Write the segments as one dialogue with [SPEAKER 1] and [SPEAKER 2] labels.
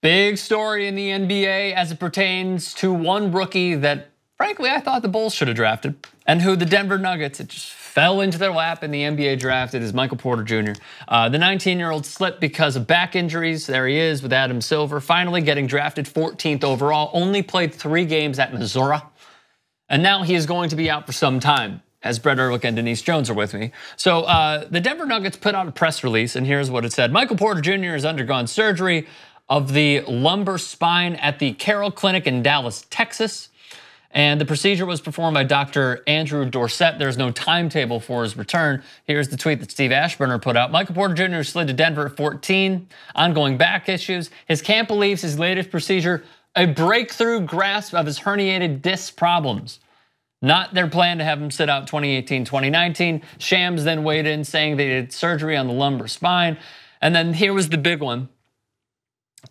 [SPEAKER 1] Big story in the NBA as it pertains to one rookie that, frankly, I thought the Bulls should have drafted, and who the Denver Nuggets, it just fell into their lap in the NBA draft. It is Michael Porter Jr. The 19-year-old slipped because of back injuries. There he is with Adam Silver, finally getting drafted 14th overall, only played 3 games at Missouri, and now he is going to be out for some time, as Brett Erlich and Denise Jones are with me. So the Denver Nuggets put out a press release, and here's what it said. Michael Porter Jr. has undergone surgery of the lumbar spine at the Carroll Clinic in Dallas, Texas. And the procedure was performed by Dr. Andrew Dorsett. There's no timetable for his return. Here's the tweet that Steve Ashburner put out. Michael Porter Jr. slid to Denver at 14, ongoing back issues. His camp believes his latest procedure, a breakthrough grasp of his herniated disc problems. Not their plan to have him sit out 2018, 2019. Shams then weighed in saying they did surgery on the lumbar spine. And then here was the big one.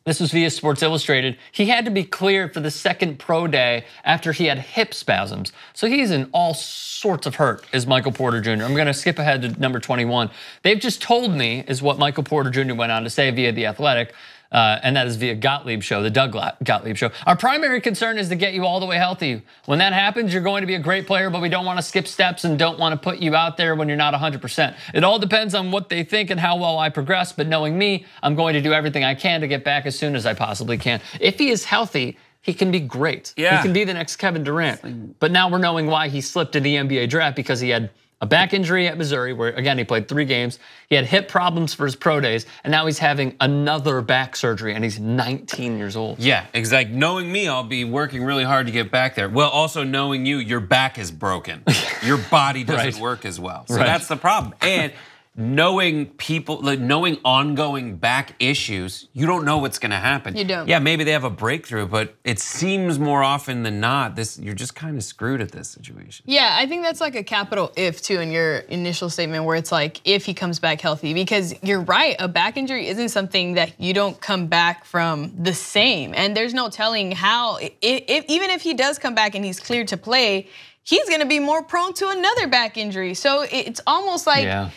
[SPEAKER 1] This was via Sports Illustrated. He had to be cleared for the second pro day after he had hip spasms. So he's in all sorts of hurt, is Michael Porter Jr. I'm gonna skip ahead to number 21. They've just told me, is what Michael Porter Jr. went on to say via The Athletic, and that is via Gottlieb Show, the Doug Gottlieb Show. Our primary concern is to get you all the way healthy. When that happens, you're going to be a great player, but we don't want to skip steps and don't want to put you out there when you're not 100%. It all depends on what they think and how well I progress, but knowing me, I'm going to do everything I can to get back as soon as I possibly can. If he is healthy, he can be great. Yeah. He can be the next Kevin Durant. But now we're knowing why he slipped in the NBA draft, because he had a back injury at Missouri, where again, he played 3 games. He had hip problems for his pro days, and now he's having another back surgery, and he's 19 years old.
[SPEAKER 2] Yeah, exactly. Knowing me, I'll be working really hard to get back there. Well, also knowing you, your back is broken. Your body doesn't work as well. So that's the problem. And knowing people, like knowing ongoing back issues, you don't know what's gonna happen.
[SPEAKER 3] You don't.
[SPEAKER 2] Yeah, maybe they have a breakthrough, but it seems more often than not, you're just kind of screwed at this situation.
[SPEAKER 3] Yeah, I think that's like a capital if too in your initial statement, where it's like, if he comes back healthy, because you're right, a back injury isn't something that you don't come back from the same. And there's no telling how, even if he does come back and he's cleared to play, he's gonna be more prone to another back injury. So it's almost like,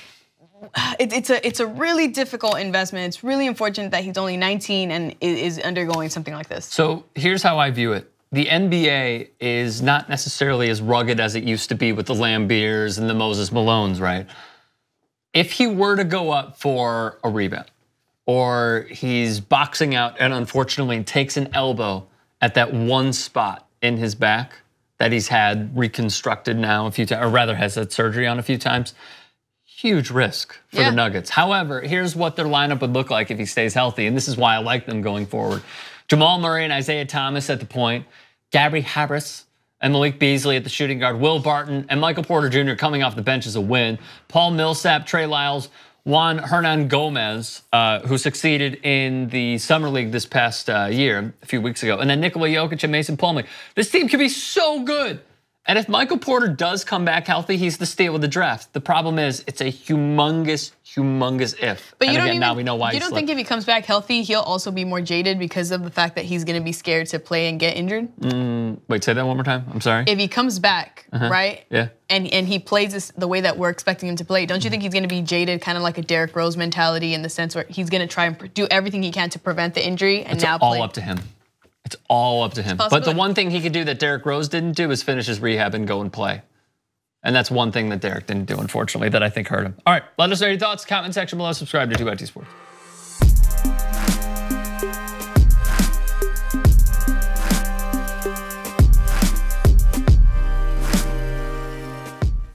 [SPEAKER 3] it's a really difficult investment. It's really unfortunate that he's only 19 and is undergoing something like this.
[SPEAKER 1] So here's how I view it. The NBA is not necessarily as rugged as it used to be with the Lambeers and the Moses Malones, right? If he were to go up for a rebound, or he's boxing out and unfortunately takes an elbow at that one spot in his back that he's had reconstructed now a few times, or rather has had surgery on a few times, huge risk for the Nuggets. However, here's what their lineup would look like if he stays healthy, and this is why I like them going forward. Jamal Murray and Isaiah Thomas at the point, Gary Harris and Malik Beasley at the shooting guard, Will Barton and Michael Porter Jr. coming off the bench is a win. Paul Millsap, Trey Lyles, Juan Hernan Gomez, who succeeded in the Summer League this past year, a few weeks ago, and then Nikola Jokic and Mason Plumlee. This team could be so good. And if Michael Porter does come back healthy, he's the steal of the draft. The problem is, it's a humongous if.
[SPEAKER 3] But
[SPEAKER 1] and again, now we know why.
[SPEAKER 3] You don't think if he comes back healthy, he'll also be more jaded because of the fact that he's going to be scared to play and get injured?
[SPEAKER 1] Wait, say that one more time. I'm sorry.
[SPEAKER 3] If he comes back, right?
[SPEAKER 1] Yeah.
[SPEAKER 3] And he plays this the way that we're expecting him to play, don't you think he's going to be jaded, kind of like a Derrick Rose mentality, in the sense where he's going to try and do everything he can to prevent the injury and now play?
[SPEAKER 1] It's all up to him. It's all up to him. But the one thing he could do that Derrick Rose didn't do is finish his rehab and go and play. And that's one thing that Derrick didn't do, unfortunately, that I think hurt him. All right, let us know your thoughts. Comment section below. Subscribe to 2IT Sports.